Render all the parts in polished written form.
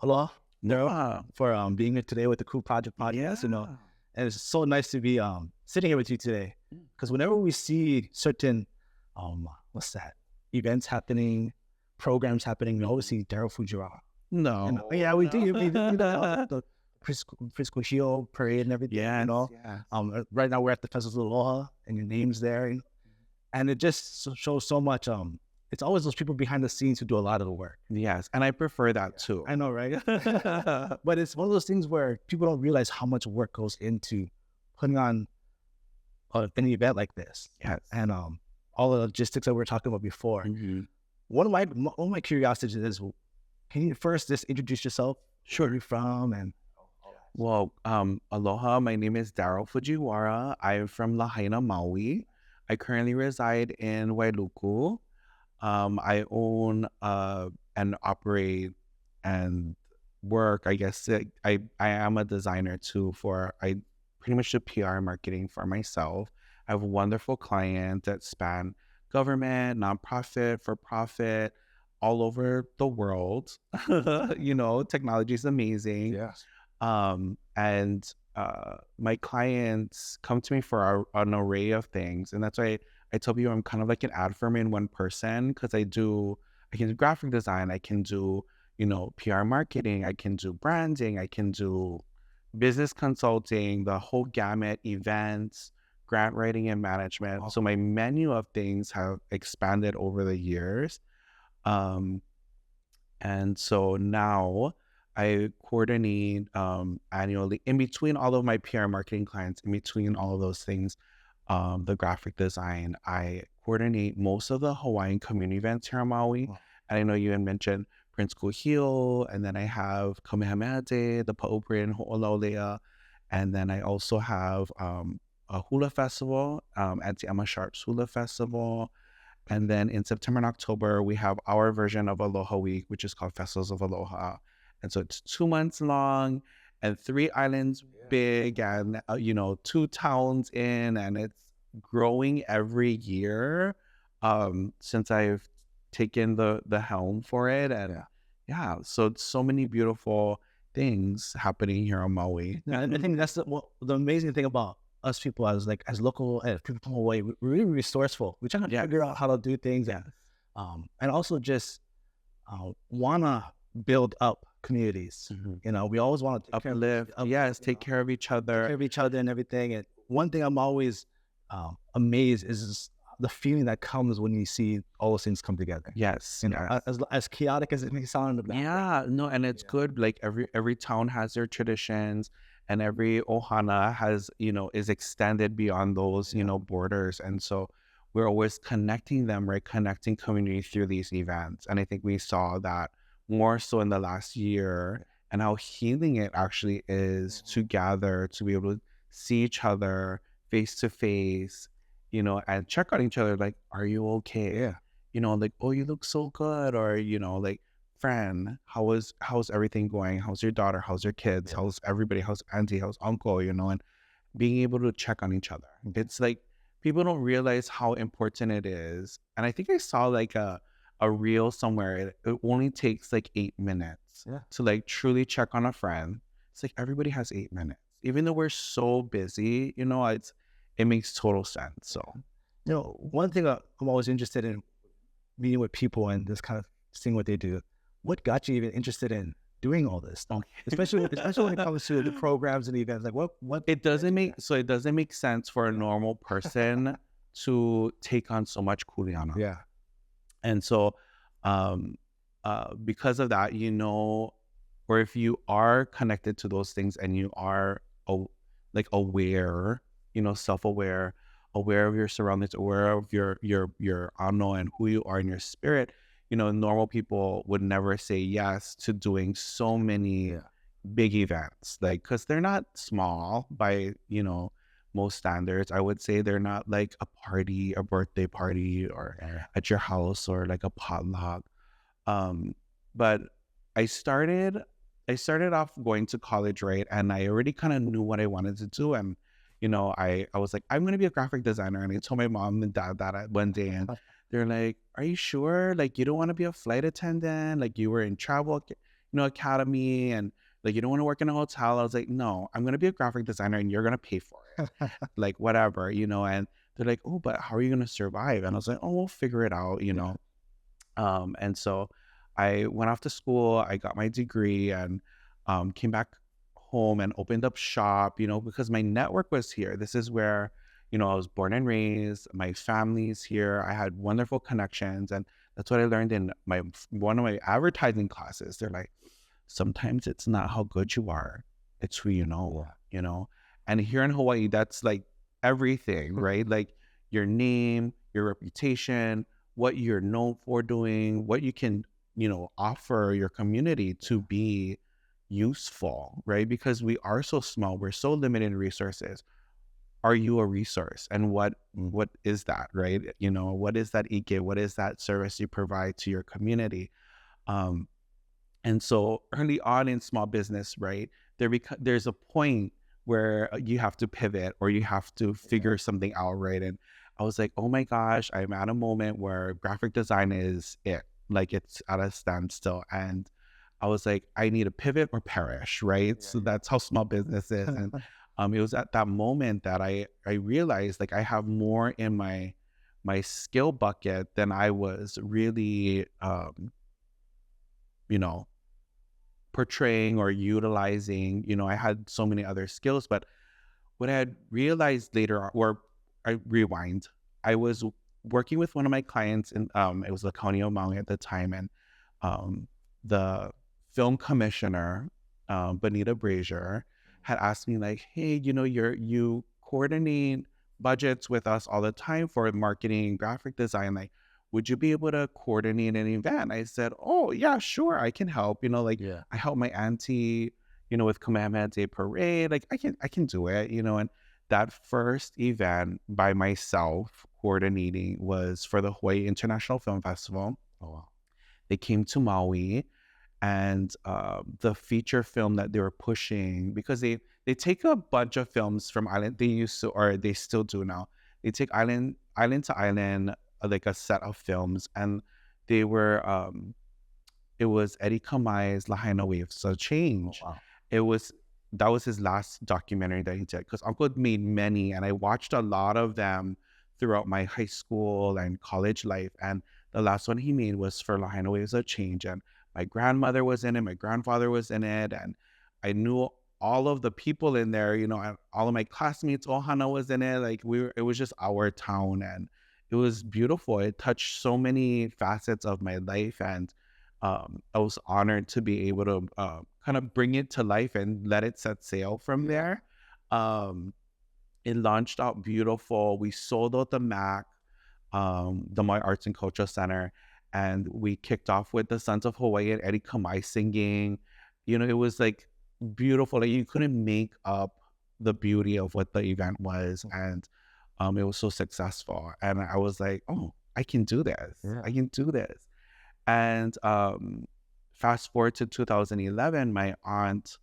Aloha, Daryl, Yeah. for being here today with the Cool Project podcast. Yeah. And it's so nice to be sitting here with you today. Because whenever we see certain what's that events happening, programs happening, we always see Daryl Fujiwara. And, No. yeah, we No. do. The Frisco Hill parade and everything. Yes. Yes. Right now we're at the Festivals of Aloha, and your name's there, and it just shows so much. It's always those people behind the scenes who do a lot of the work. Yes. And I prefer that too. I know, right? But it's one of those things where people don't realize how much work goes into putting on an event like this. Yes. And all the logistics that we were talking about before. Mhm. One of my curiosities is, can you first just introduce yourself? Sure. Where you're from and Well, aloha. My name is Daryl Fujiwara. I'm from Lahaina, Maui. I currently reside in Wailuku. I own and operate and work. I guess I am a designer too. I pretty much do PR and marketing for myself. I have wonderful clients that span government, nonprofit, for profit, all over the world. Technology is amazing. yes. And my clients come to me for an array of things, and that's why I tell people I'm kind of like an ad firm in one person, because I can do graphic design, I can do PR marketing, I can do branding, I can do business consulting, the whole gamut, events, grant writing, and management. Wow. So my menu of things have expanded over the years. And so now I coordinate annually in between all of my PR marketing clients, in between all of those things, the graphic design. I coordinate most of the Hawaiian community events here on Maui. Wow. And I know you had mentioned Prince Kuhio, and then I have Kamehameha Day, the Pa'upre and Ho'olaulea. And then I also have a Hula festival, Auntie Emma Sharp's Hula Festival. And then in September and October, we have our version of Aloha Week, which is called Festivals of Aloha. And so it's 2 months long and 3 islands big, and 2 towns in, and it's growing every year since I've taken the helm for it. And so it's so many beautiful things happening here on Maui. Yeah, I think that's the amazing thing about us people as local people from Hawaii. We're really resourceful. We're trying to figure out how to do things, and also just wanna build up communities. We always want to Uplift, take care of each other. Take care of each other and everything. And one thing I'm always amazed is the feeling that comes when you see all those things come together. Yes. As chaotic as it may sound in the background. And it's good. Like every town has their traditions, and every ohana has, is extended beyond those, borders. And so we're always connecting them, right? Connecting community through these events. And I think we saw that more so in the last year, and how healing it actually is to gather, to be able to see each other face to face, and check on each other. Like, are you okay? Like, oh, you look so good. Or, like, friend, how's everything going? How's your daughter? How's your kids? How's everybody? How's auntie? How's uncle? And being able to check on each other. It's like people don't realize how important it is. And I think I saw like a reel somewhere. It only takes like 8 minutes to like truly check on a friend. It's like everybody has 8 minutes, even though we're so busy. It makes total sense. So one thing I'm always interested in meeting with people and just kind of seeing what they do. What got you even interested in doing all this stuff? Especially when it comes to the programs and events. Like what it doesn't make sense for a normal person to take on so much kuleana. Yeah. And so because of that, or if you are connected to those things and you are aware, self-aware, aware of your surroundings, aware of your ano and who you are in your spirit, normal people would never say yes to doing so many big events, like, because they're not small by most standards. I would say they're not like a party, a birthday party, or at your house, or like a potluck. But I started off going to college, right? And I already kind of knew what I wanted to do. And, I was like, I'm going to be a graphic designer. And I told my mom and dad that one day, and they're like, are you sure? Like, you don't want to be a flight attendant? Like, you were in travel? academy, and like, you don't want to work in a hotel. I was like, no, I'm going to be a graphic designer and you're going to pay for it. Like, whatever, and they're like, oh, but how are you going to survive? And I was like, oh, we'll figure it out, and so I went off to school, I got my degree, and came back home and opened up shop, because my network was here. This is where, I was born and raised, my family's here. I had wonderful connections. And that's what I learned in one of my advertising classes. They're like, sometimes it's not how good you are, it's who you know, And here in Hawaii, that's like everything, right? Like your name, your reputation, what you're known for doing, what you can, offer your community to be useful, right? Because we are so small, we're so limited in resources. Are you a resource? And what is that, right? What is that ike? What is that service you provide to your community? And so early on in small business, right, there's a point where you have to pivot or you have to figure something out, right? And I was like, oh my gosh, I'm at a moment where graphic design is it. Like, it's at a standstill. And I was like, I need to pivot or perish, right? So that's how small business is. And it was at that moment that I realized, like, I have more in my skill bucket than I was really, portraying or utilizing. I had so many other skills, but what I had realized later, or I rewind, I was working with one of my clients, and it was the County of Maui at the time, and the film commissioner, Benita Brazier, had asked me, like, hey, you coordinate budgets with us all the time for marketing, graphic design, like, would you be able to coordinate an event? I said, oh yeah, sure, I can help. I help my auntie, with Kamehameha Day Parade. Like, I can do it, and that first event by myself coordinating was for the Hawaii International Film Festival. Oh, wow. They came to Maui, and the feature film that they were pushing, because they take a bunch of films from island. They used to, or they still do now. They take island to island, like a set of films, and they were it was Eddie Kamai's Lahaina Waves of Change. Oh, wow. That was his last documentary that he did, because Uncle made many, and I watched a lot of them throughout my high school and college life. And the last one he made was for Lahaina Waves of Change, and my grandmother was in it, my grandfather was in it, and I knew all of the people in there, and all of my classmates. Ohana was in it. Like, it was just our town, and it was beautiful. It touched so many facets of my life, and I was honored to be able to kind of bring it to life and let it set sail from there. It launched out beautiful. We sold out the MAC, the Maui Arts and Culture Center, and we kicked off with the Sons of Hawaii and Eddie Kamai singing. It was like beautiful. Like, you couldn't make up the beauty of what the event was, and it was so successful. And I was like, oh, I can do this. Yeah. I can do this. And fast forward to 2011, my aunt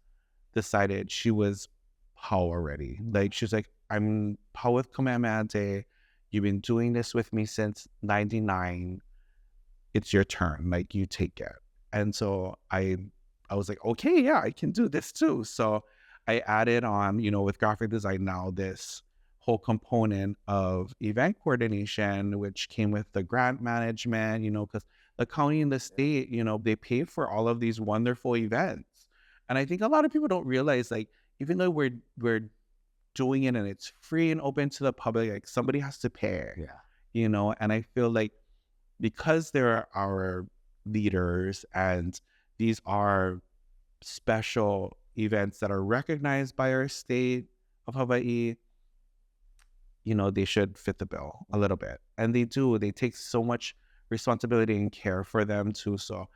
decided she was POW already. Like, she's like, I'm POW with Kamehameha Day. You've been doing this with me since 99. It's your turn. Like, you take it. And so I was like, okay, yeah, I can do this too. So I added on, with graphic design now, this whole component of event coordination, which came with the grant management, because the county and the state, they pay for all of these wonderful events. And I think a lot of people don't realize, like, even though we're doing it and it's free and open to the public, like, somebody has to pay. Yeah. And I feel like, because they're our leaders and these are special events that are recognized by our state of Hawaii, they should fit the bill a little bit. And they do. They take so much responsibility and care for them too. So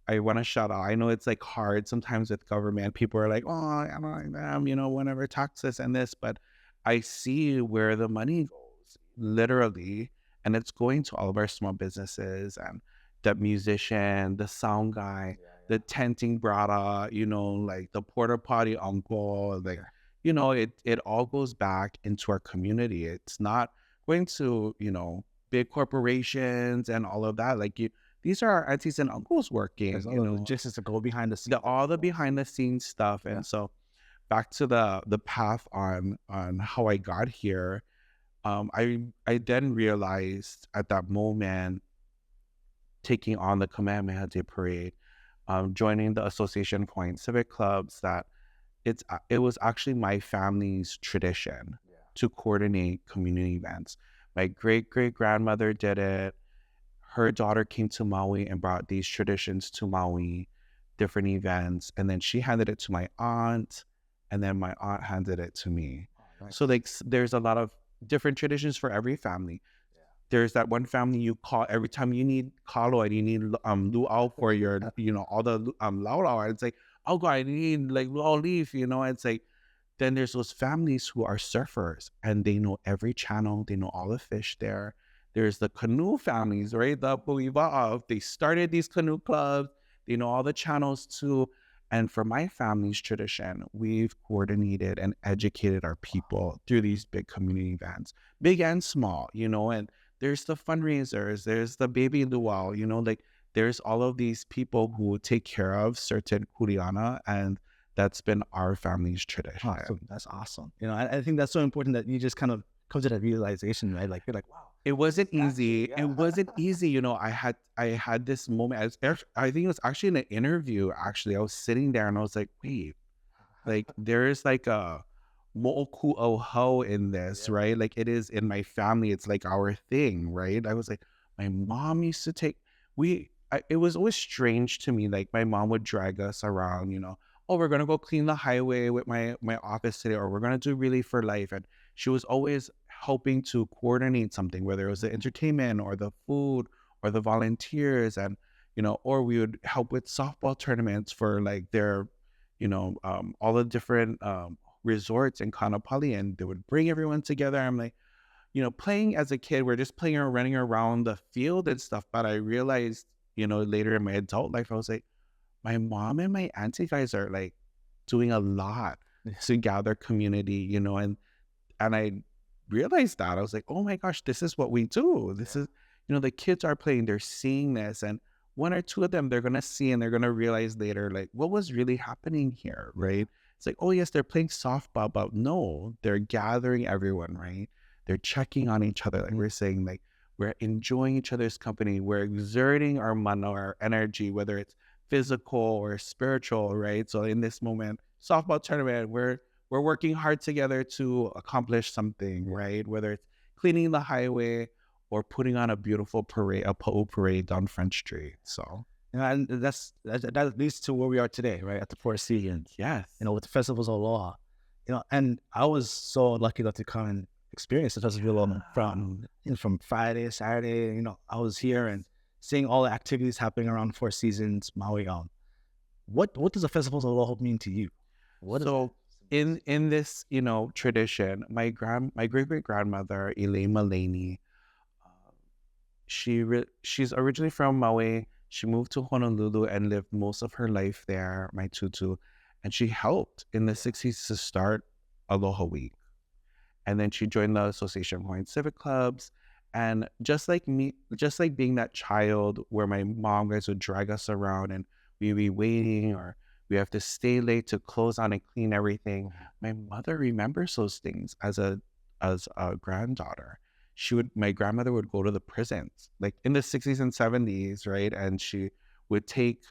I want to shout out. I know it's like hard sometimes with government. People are like, oh, I don't like them, whenever taxes and this, but I see where the money goes, literally. And it's going to all of our small businesses, and the musician, the sound guy, the tenting brada, like the porta potty uncle, like, it all goes back into our community. It's not going to, big corporations and all of that. Like, these are our aunties and uncles working, There's all the logistics to go behind the scenes. all the behind the scenes stuff. And so back to the path on how I got here. I then realized at that moment, taking on the Kamehameha Day Parade, joining the Association of Hawaiian Civic Clubs, that it was actually my family's tradition to coordinate community events. My great-great-grandmother did it. Her daughter came to Maui and brought these traditions to Maui, different events, and then she handed it to my aunt, and then my aunt handed it to me. So like there's a lot of different traditions for every family. There's that one family you call every time you need kalo and you need luau for your, all the laulau. It's like, oh God, I need like luau leaf, It's like, then there's those families who are surfers and they know every channel, they know all the fish there. There's the canoe families, right? The puiwa'a, they started these canoe clubs, they know all the channels too. And for my family's tradition, we've coordinated and educated our people through these big community events, big and small, and there's the fundraisers, there's the baby luau, like there's all of these people who take care of certain kuleana, and that's been our family's tradition. So that's awesome. I think that's so important that you just kind of come to that realization, right? Like you're like, wow. It wasn't easy. It wasn't easy. I had this moment. I think it was actually in an interview. Actually, I was sitting there and I was like, wait, like there is like a mo'oku oho in this, right? Like it is in my family. It's like our thing, right? I was like, my mom used to take. It was always strange to me. Like my mom would drag us around. Oh, we're gonna go clean the highway with my office today, or we're gonna do Relief for Life, and she was always helping to coordinate something, whether it was the entertainment or the food or the volunteers, and or we would help with softball tournaments for like their all the different resorts in Kanapali, and they would bring everyone together. I'm like, playing as a kid, we're just playing or running around the field and stuff, but I realized later in my adult life, I was like, my mom and my auntie guys are like doing a lot to gather community, and I realized that. I was like, oh my gosh, this is what we do. This is, the kids are playing, they're seeing this, and one or two of them, they're going to see and they're going to realize later, like, what was really happening here, right? It's like, oh yes, they're playing softball, but no, they're gathering everyone, right? They're checking on each other. Like we're saying, like, we're enjoying each other's company. We're exerting our mana, our energy, whether it's physical or spiritual, right? So in this moment, softball tournament, we're working hard together to accomplish something, right? Whether it's cleaning the highway or putting on a beautiful parade, a po'o parade down French Street. So, and that leads to where we are today, right? At the Four Seasons. Yes. With the Festivals of Aloha. And I was so lucky enough to come and experience the Festival of Aloha from Friday, Saturday. I was here and seeing all the activities happening around Four Seasons, Maui. What does the Festivals of Aloha mean to you? In this, tradition, my great-great-grandmother, Elema Laney, she's originally from Maui. She moved to Honolulu and lived most of her life there, my tutu, and she helped in the 60s to start Aloha Week. And then she joined the Association of Hawaiian Civic Clubs. And just like me, just like being that child where my mom guys would drag us around and we'd be waiting, or we have to stay late to close on and clean everything. My mother remembers those things as a granddaughter. My grandmother would go to the prisons, like in the 60s and 70s, right? And she would take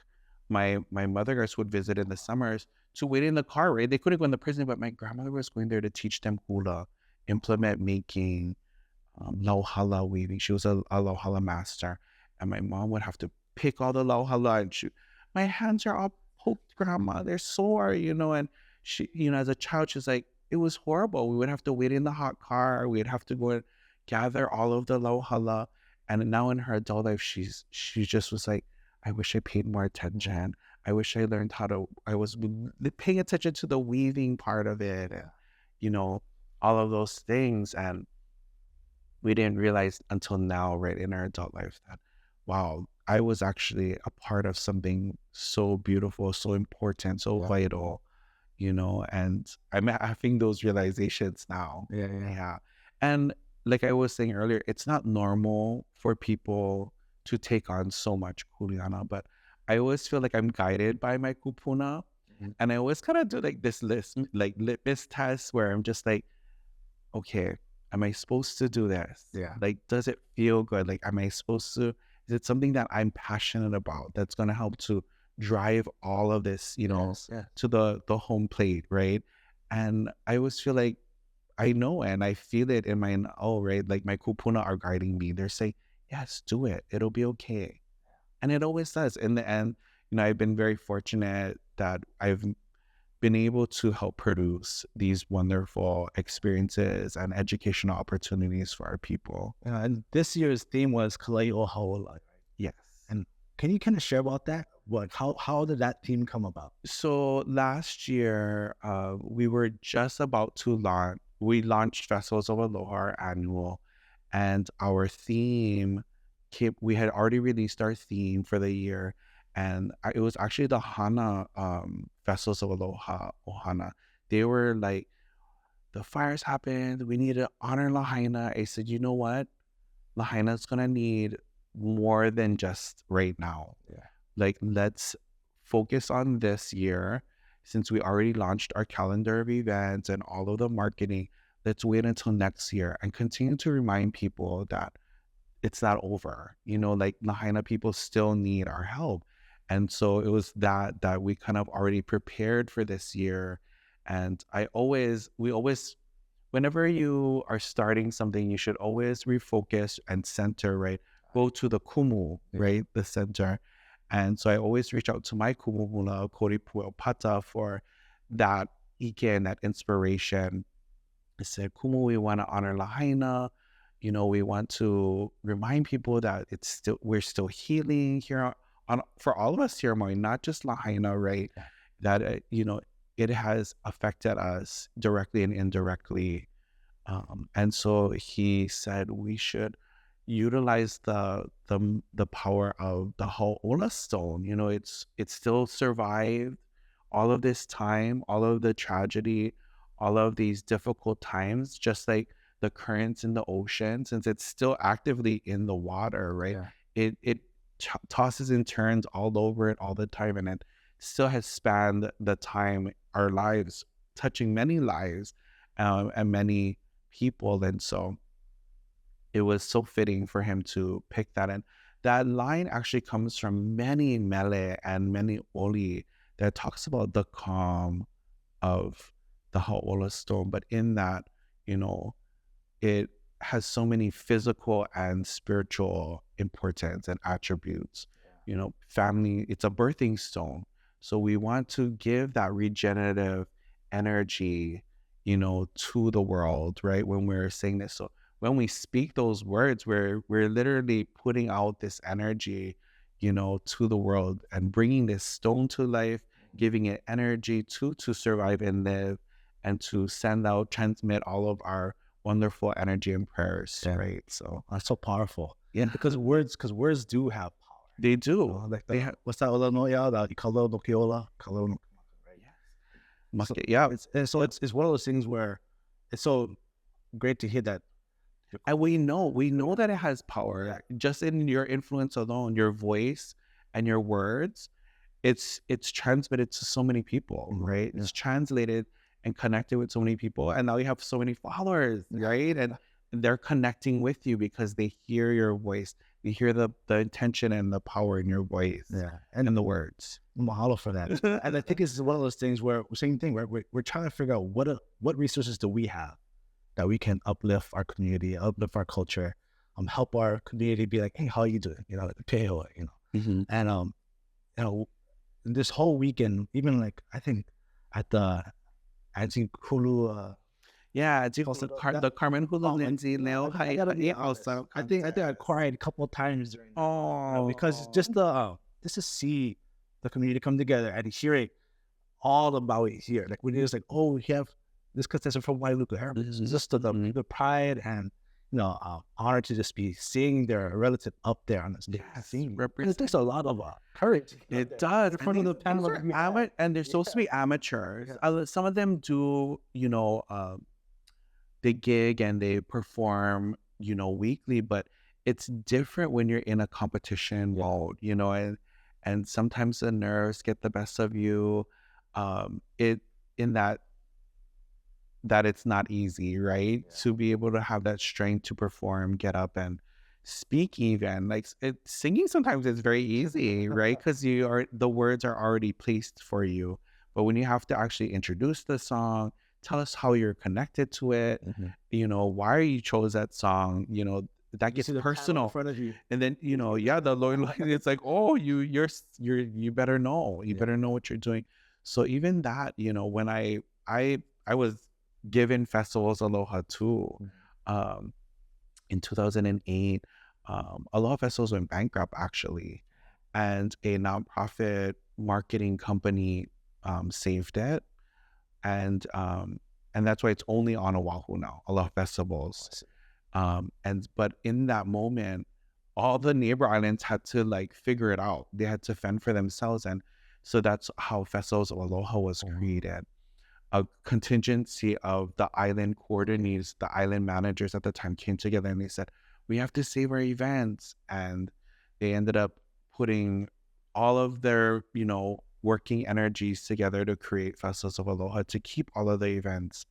my mother guys would visit in the summers to wait in the car, right? They couldn't go in the prison, but my grandmother was going there to teach them hula, implement making, lauhala weaving. She was a lauhala master, and my mom would have to pick all the lauhala and shoot. My hands are all poked, grandma. They're sore, and she, as a child, she's like, it was horrible. We would have to wait in the hot car. We'd have to go and gather all of the lauhala. And now in her adult life, she just was like, I wish I paid more attention. I wish I learned I was paying attention to the weaving part of it, and, all of those things. And we didn't realize until now, right, in our adult life, that, wow, I was actually a part of something so beautiful, so important, so vital, and I'm having those realizations now. Yeah. And like I was saying earlier, it's not normal for people to take on so much kuleana. But I always feel like I'm guided by my kupuna. And I always kind of do like this list, like litmus test where I'm just like, okay, am I supposed to do this? Yeah. Like, does it feel good? Like, am I supposed to, is it something that I'm passionate about that's going to help to drive all of this, to the home plate, right? And I always feel like I know and I feel it in my, right? Like my kupuna are guiding me. They're saying, yes, do it. It'll be okay. And it always does. In the end, I've been very fortunate that I've been able to help produce these wonderful experiences and educational opportunities for our people. And this year's theme was Kalei o Haola. Yes. And can you kind of share about that? How did that theme come about? So last year, we were just about to launch. We launched Festivals of Aloha, our annual, and our theme we had already released our theme for the year, and it was actually the Hana Festivals of Aloha, Ohana. They were like, the fires happened, we need to honor Lahaina. I said, you know what? Lahaina's gonna need more than just right now. Yeah. Like, let's focus on this year. Since we already launched our calendar of events and all of the marketing, let's wait until next year and continue to remind people that it's not over. Like Lahaina people still need our help. And so it was that we kind of already prepared for this year. And we always, whenever you are starting something, you should always refocus and center, right? Go to the kumu, right? The center. And so I always reach out to my kumuhula, Koripu Pata, for that ike and that inspiration. I said, kumu, we want to honor Lahaina. We want to remind people that we're still healing here for all of us here, Maui, not just Lahaina, right? Yeah. That, it has affected us directly and indirectly. And so he said we should utilize the power of the Hau'ola stone. It's still survived all of this time, all of the tragedy, all of these difficult times, just like the currents in the ocean, since it's still actively in the water, right? Yeah. It tosses and turns all over it all the time, and it still has spanned the time, our lives, touching many lives and many people. And so it was so fitting for him to pick that. And that line actually comes from many mele and many oli that talks about the calm of the Hau'ola stone. But in that, it has so many physical and spiritual importance and attributes. Family, it's a birthing stone. So we want to give that regenerative energy, to the world, right? When we're saying this. So when we speak those words, we're literally putting out this energy, to the world and bringing this stone to life, giving it energy to survive and live, and to transmit all of our wonderful energy and prayers, right? So that's so powerful. Yeah, because words do have power. They do. What's that? The Ikalo no Keola, Kalo no. Yes. So it's one of those things where it's so great to hear that. And we know that it has power. Just in your influence alone, your voice and your words, it's transmitted to so many people, right? Yeah. It's translated and connected with so many people, and now you have so many followers, right? And they're connecting with you because they hear your voice, they hear the intention and the power in your voice, and in the words. Mahalo for that. And I think it's one of those things where same thing, right? We're trying to figure out what resources do we have that we can uplift our community, uplift our culture, help our community be like, hey, how are you doing? Like Peo, Mm-hmm. And this whole weekend, even like I think at the Hulu, it's also the Carmen Hula, Lindsey, Leo, also. I think I cried a couple of times during that, because just to see the community come together and hearing all about it here, like when it's like, oh, we have this contestant from Wailea. This is just the pride and honor to just be seeing their relative up there on this scene. It takes a lot of courage. It does. In front of the panel, and they're supposed to be amateurs. Yeah. Some of them do, they gig and they perform, weekly, but it's different when you're in a competition mode, you know, and sometimes the nerves get the best of you. It in that it's not easy, right? To be able to have that strength to perform, get up and speak even. Like singing sometimes is very easy, right? Because the words are already placed for you. But when you have to actually introduce the song, tell us how you're connected to it, you know, why you chose that song, you know, that gets personal in front of you. and then you know the Lord it's like, oh, you better know, you better know what you're doing. So even that, you know, when I was given Festivals Aloha too, in 2008, Aloha Festivals went bankrupt actually, and a nonprofit marketing company saved it, and that's why it's only on Oahu now, Aloha Festivals. But in that moment, all the neighbor islands had to like figure it out. They had to fend for themselves, and so that's how Festivals of Aloha was created. A contingency of the island coordinators, the island managers at the time came together and they said, we have to save our events. And they ended up putting all of their, you know, working energies together to create Festivals of Aloha to keep all of the events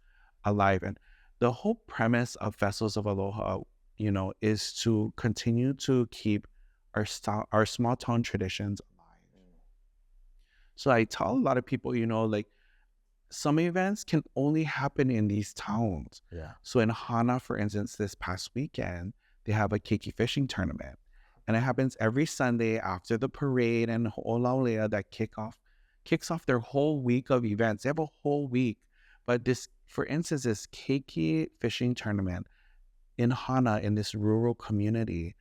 alive. And the whole premise of Festivals of Aloha, you know, is to continue to keep our small town traditions alive. So I tell a lot of people, you know, like, some events can only happen in these towns. So in Hana, for instance, this past weekend, they have a keiki fishing tournament. And it happens every Sunday after the parade and Wailea that kicks off their whole week of events. They have a whole week. But this, for instance, this keiki fishing tournament in Hana, in this rural community,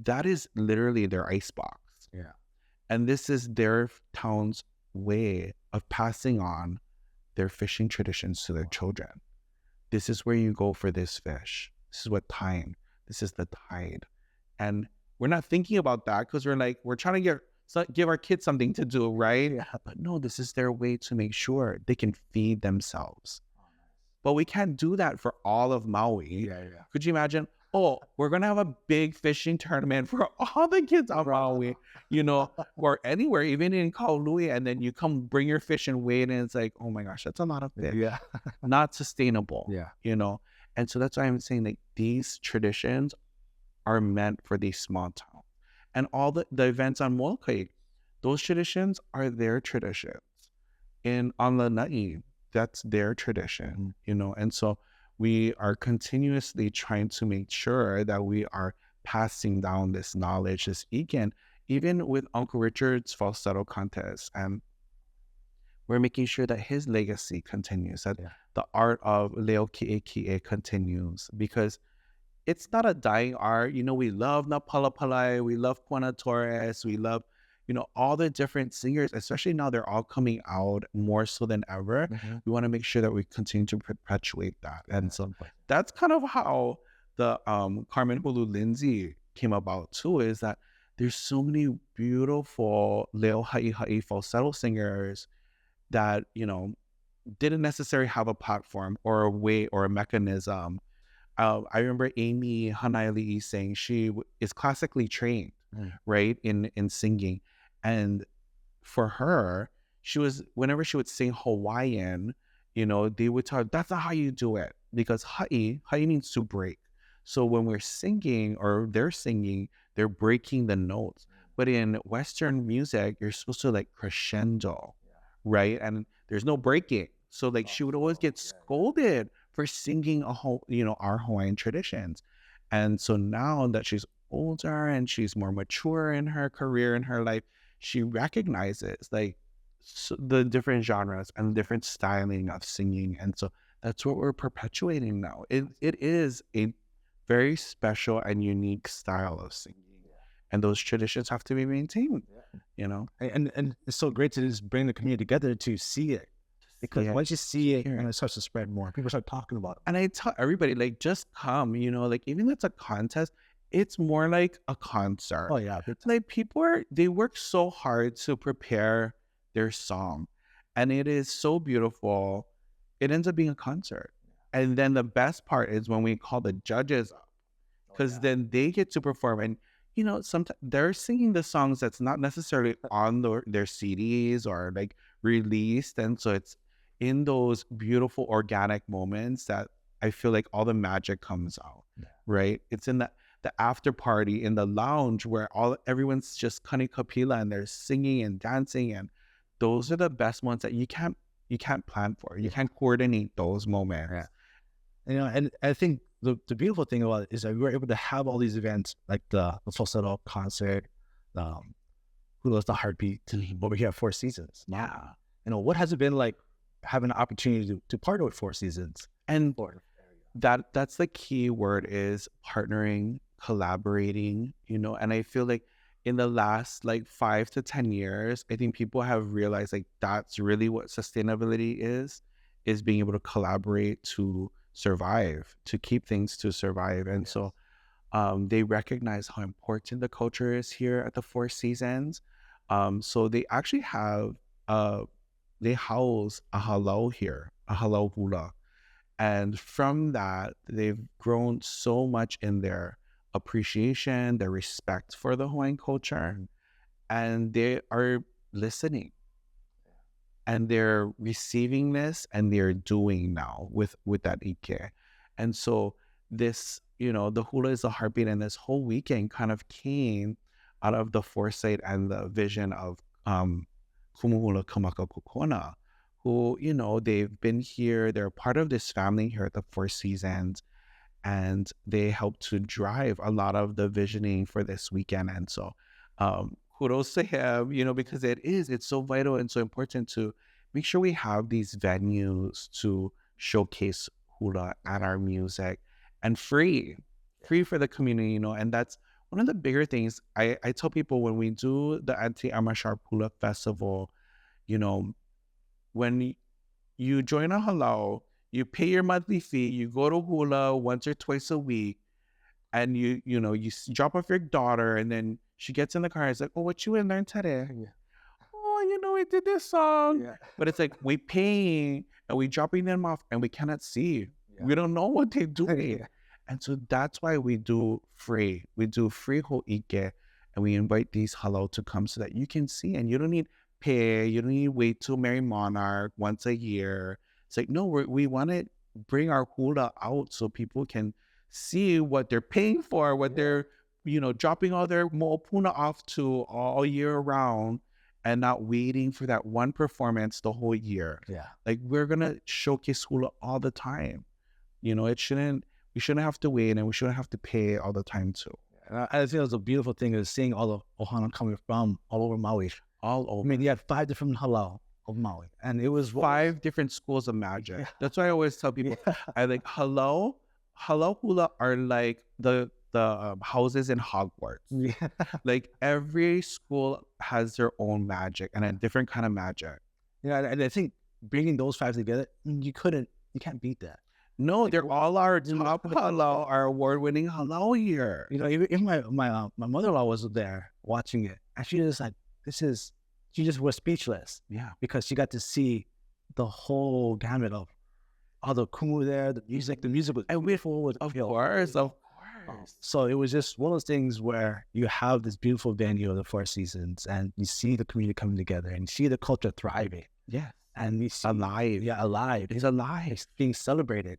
that is literally their icebox. And this is their town's way of passing on their fishing traditions to their children. This is where you go for this fish. This is what time. This is the tide. And we're not thinking about that because we're trying to give our kids something to do, right? But no, this is their way to make sure they can feed themselves. But we can't do that for all of Maui. Could you imagine? Oh, we're going to have a big fishing tournament for all the kids on Maui, you know, or anywhere, even in Kaului, and then you come bring your fish and weigh it, and it's like, oh my gosh, that's a lot of fish. Not sustainable, you know? And so that's why I'm saying, like, these traditions are meant for these small towns. And all the events on Molokai, those traditions are their traditions. On Lanai, that's their tradition, you know? And so we are continuously trying to make sure that we are passing down this knowledge, this weekend, even with Uncle Richard's Falsetto Contest. And we're making sure that his legacy continues, that the art of Leo Ki'e continues, because it's not a dying art. You know, we love Napalapalai, we love Puana Torres, we love, you know, all the different singers, especially now they're all coming out more so than ever. We want to make sure that we continue to perpetuate that. And so that's kind of how the Carmen Hulu Lindsey came about too, is that there's so many beautiful Leo Ha'i falsetto singers that, you know, didn't necessarily have a platform or a way or a mechanism. I remember Amy Hanaiali'i saying she is classically trained, right, in singing. And for her, whenever she would sing Hawaiian, you know, they would tell her, that's not how you do it. Because ha'i means to break. So when we're singing or they're singing, they're breaking the notes. But in Western music, you're supposed to like crescendo, right? And there's no breaking. So like she would always get scolded for singing our Hawaiian traditions. And so now that she's older and she's more mature in her career, in her life, she recognizes like the different genres and different styling of singing. And so that's what we're perpetuating now. It is a very special and unique style of singing. And those traditions have to be maintained, you know? And it's so great to just bring the community together to see it. Because once you see it, and it starts to spread more, people start talking about it. And I tell everybody, like, just come, you know, like, even if it's a contest, it's more like a concert. Oh, yeah. Like, they work so hard to prepare their song. And it is so beautiful. It ends up being a concert. And then the best part is when we call the judges up. because then they get to perform. And, sometimes they're singing the songs that's not necessarily on their CDs or like released. And so it's in those beautiful organic moments that I feel like all the magic comes out, right? It's in the after party in the lounge where everyone's just kanikapila and they're singing and dancing, and those are the best ones that you can't plan for. You can't coordinate those moments. And I think the beautiful thing about it is that we were able to have all these events like the Falsetto concert, Hula's the Heartbeat over here at Four Seasons. Yeah. What has it been like having an opportunity to partner with Four Seasons? And that's the key word, is partnering, collaborating, and I feel like in the last like 5 to 10 years, I think people have realized like that's really what sustainability is being able to collaborate to survive, to keep things to survive. And so they recognize how important the culture is here at the Four Seasons. So they actually have they house a halau here, a halau hula. And from that, they've grown so much in their appreciation, their respect for the Hawaiian culture, and they are listening. And they're receiving this, and they're doing now with that ike. And so this, the Hula is the Heartbeat, and this whole weekend kind of came out of the foresight and the vision of Kumuhula Kamaka Kukona, who, they've been here, they're part of this family here at the Four Seasons, and they help to drive a lot of the visioning for this weekend. And so kudos to him, because it's so vital and so important to make sure we have these venues to showcase hula and our music, and free for the community, and that's one of the bigger things. I tell people when we do the Anti-Amashar Hula Festival, when you join a halau, you pay your monthly fee, you go to hula once or twice a week, and you drop off your daughter, and then she gets in the car. It's like, oh, what you in learn today? Oh, we did this song. Yeah. But it's like we paying and we dropping them off, and we cannot see. Yeah. We don't know what they're doing. And so that's why we do free. We do free ho'ike, and we invite these halau to come so that you can see, and you don't need pay. You don't need to wait till Merry Monarch once a year. It's like, no, we want to bring our hula out so people can see what they're paying for, what they're, dropping all their mo'opuna off to all year round, and not waiting for that one performance the whole year. Yeah. Like, we're going to showcase hula all the time. We shouldn't have to wait, and we shouldn't have to pay all the time too. And I think it's a beautiful thing is seeing all the ohana coming from all over Maui. All over. I mean, you had 5 different halau of Maui, and it was 5 different schools of magic. Yeah. That's why I always tell people, I like halau hula are like the houses in Hogwarts. Yeah. Like every school has their own magic and a different kind of magic. Yeah, and I think bringing those 5 together, you can't beat that. No, like, they're all our top halau, our award-winning halau here. Even my mother-in-law was there watching it, and she was like, she just was speechless. Yeah, because she got to see the whole gamut of all the kumu there, the music was beautiful. Of course. So it was just one of those things where you have this beautiful venue of the Four Seasons, and you see the community coming together, and you see the culture thriving. Yeah. And you see alive. Yeah, alive. It's alive. It's being celebrated.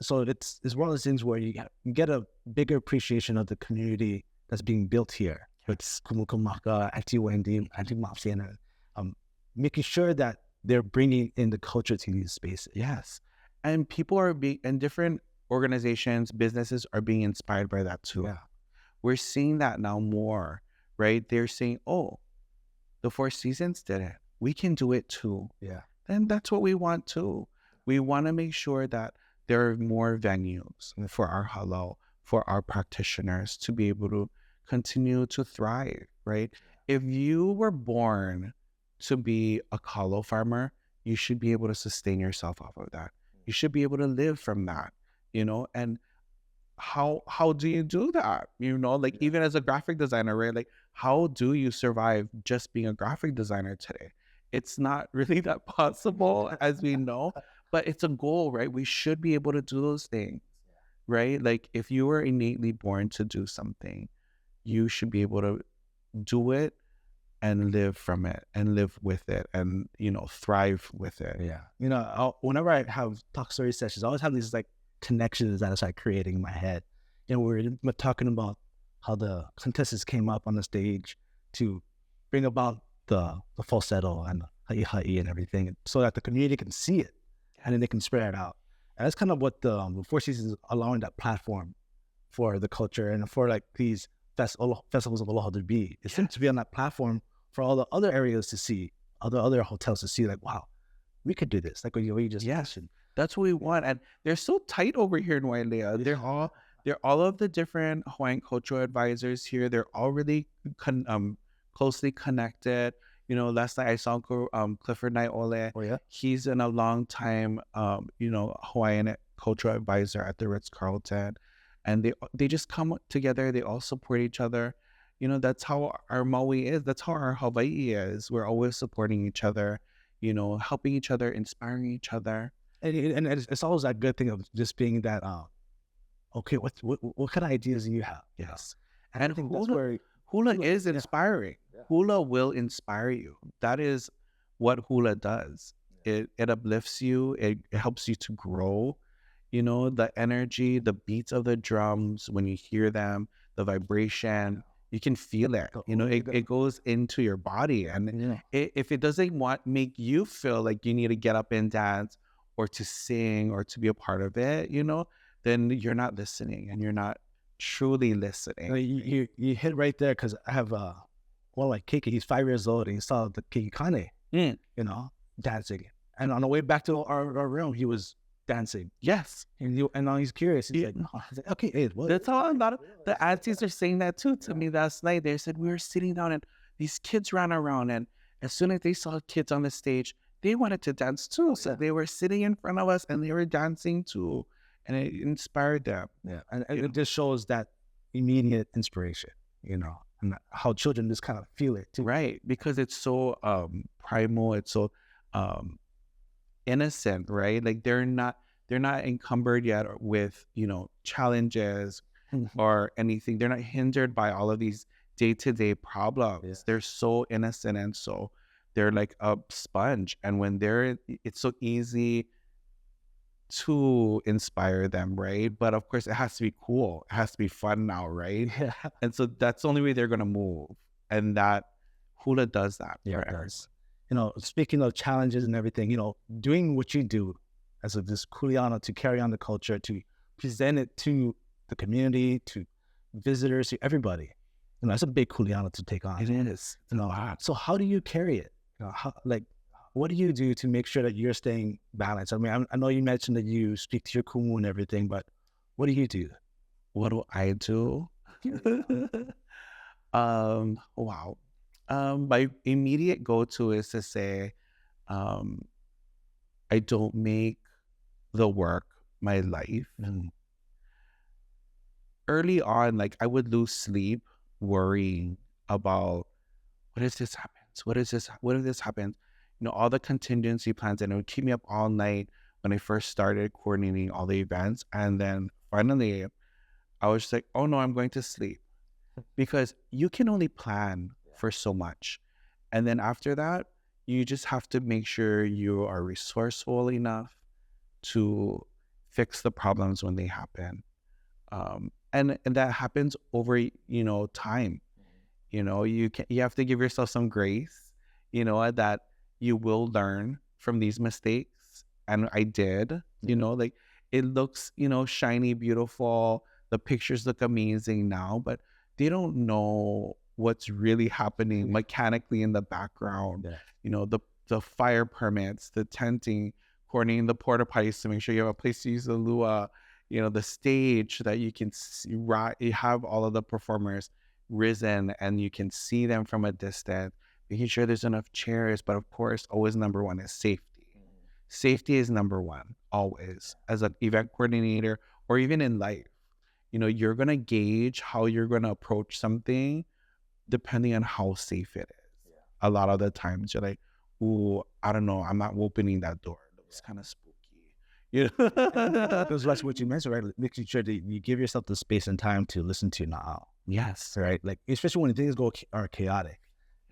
So it's one of those things where you get a bigger appreciation of the community that's being built here. It's Kumukamaka, Auntie Wendy, Auntie Mopsy, and making sure that they're bringing in the culture to these spaces. Yes. And people are and different organizations, businesses are being inspired by that too. Yeah. We're seeing that now more, right? They're saying, oh, the Four Seasons did it. We can do it too. Yeah. And that's what we want too. We want to make sure that there are more venues for our halau, for our practitioners to be able to continue to thrive, right? If you were born to be a kalo farmer, you should be able to sustain yourself off of that. You should be able to live from that, and how do you do that? Like even as a graphic designer, right? Like how do you survive just being a graphic designer today? It's not really that possible, as we know, but it's a goal, right? We should be able to do those things. right? Like if you were innately born to do something, you should be able to do it and live from it and live with it and, thrive with it. Yeah. Whenever I have talk story sessions, I always have these like connections that I start creating in my head. We're talking about how the contestants came up on the stage to bring about the falsetto and the ha'i and everything so that the community can see it and then they can spread it out. And that's kind of what the Four Seasons is allowing that platform for the culture and for like these festivals of Aloha to be. It seems to be on that platform for all the other areas to see, other hotels to see, like, wow, we could do this. Like what you just mentioned. That's what we want. And they're so tight over here in Wailea. They're all of the different Hawaiian cultural advisors here. They're all really closely connected. Last night I saw Clifford Naiole. Oh yeah. He's in a long time Hawaiian cultural advisor at the Ritz-Carlton. And they just come together, they all support each other. That's how our Maui is. That's how our Hawaii is. We're always supporting each other, helping each other, inspiring each other. And it's always that good thing of just being that, okay, what kind of ideas do you have? Yes. And I think that's where Hula is inspiring. Yeah. Hula will inspire you. That is what Hula does. It uplifts you. It helps you to grow. The energy, the beats of the drums, when you hear them, the vibration, you can feel it. It goes into your body. And if it doesn't make you feel like you need to get up and dance or to sing or to be a part of it, then you're not listening and you're not truly listening. You hit right there because I have like Kiki, he's 5 years old and he saw the Kikikane, dancing. And on the way back to our room, he was dancing. Yes. And now he's curious. He's like, no. He's like, okay, hey, what? That's how a lot of the aunties are saying that too to me last night. They said we were sitting down and these kids ran around, and as soon as they saw kids on the stage, they wanted to dance too. So they were sitting in front of us and they were dancing too. And it inspired them. Yeah. And it just shows that immediate inspiration, and how children just kind of feel it too. Right. Because it's so primal, it's so innocent, right? Like they're not encumbered yet with challenges or anything. They're not hindered by all of these day-to-day problems. Yeah. They're so innocent, and so they're like a sponge. And when it's so easy to inspire them, right? But of course it has to be cool, it has to be fun now, right? Yeah. And so that's the only way they're gonna move, and that Hula does that. Yeah, it does. Speaking of challenges and everything, doing what you do as this kuleana to carry on the culture, to present it to the community, to visitors, to everybody, that's a big kuleana to take on. It is. So how do you carry it? What do you do to make sure that you're staying balanced? I mean, I know you mentioned that you speak to your kumu and everything, but what do you do? What do I do? Wow. My immediate go-to is to say, I don't make the work my life. Early on, like I would lose sleep worrying about what if this happens? What if this happens? All the contingency plans, and it would keep me up all night when I first started coordinating all the events. And then finally, I was just like, oh no, I'm going to sleep, because you can only plan for so much. And then after that, you just have to make sure you are resourceful enough to fix the problems when they happen. And that happens over, time. You have to give yourself some grace, that you will learn from these mistakes. And I did, like it looks, shiny, beautiful. The pictures look amazing now, but they don't know what's really happening mechanically in the background. The fire permits, the tenting, coordinating the porta potties to make sure you have a place to use the lua, the stage that you can see, you have all of the performers risen and you can see them from a distance, making sure there's enough chairs. But of course, always number one is safety. Safety is number one, always, as an event coordinator or even in life. You're going to gauge how you're going to approach something depending on how safe it is. A lot of the times you're like, ooh, I don't know, I'm not opening that door. It looks kind of spooky. You know? Because that's what you mentioned, right? Like, making sure that you give yourself the space and time to listen to now, Yes. right? Like, especially when things are chaotic,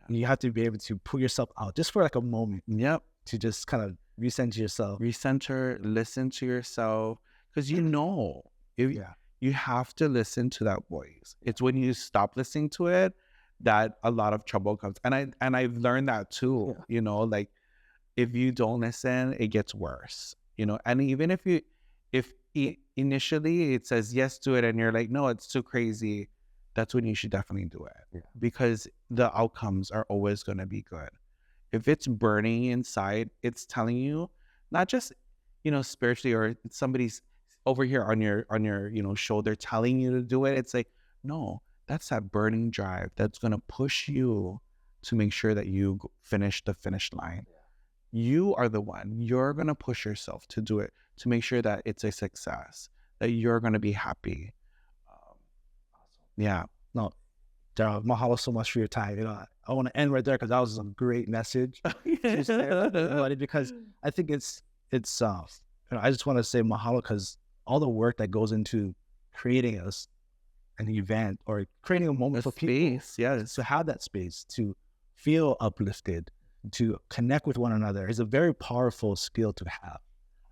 you have to be able to pull yourself out just for like a moment. Yep. To just kind of recenter yourself. Recenter, listen to yourself. Because if you have to listen to that voice. It's when you stop listening to it that a lot of trouble comes. And I've learned that too, like if you don't listen, it gets worse, and even if initially it says yes to it and you're like, no, it's too crazy, that's when you should definitely do it, because the outcomes are always going to be good. If it's burning inside, it's telling you, not just, spiritually, or somebody's over here on your shoulder telling you to do it. It's like, no, that's that burning drive that's going to push you to make sure that you finish the finish line. You are the one. You're going to push yourself to do it, to make sure that it's a success, that you're going to be happy. Yeah. No, Daryl, mahalo so much for your time. I want to end right there because that was a great message. Because I think it's I just want to say mahalo because all the work that goes into creating an event or creating a moment for people, to have that space to feel uplifted, to connect with one another is a very powerful skill to have.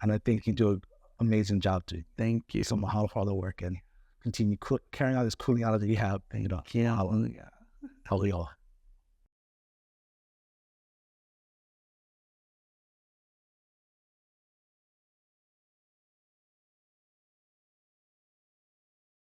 And I think you do an amazing job too. Thank you. So mahalo for all the work and continue carrying out this cooling out that you have. Thank you. Aloha.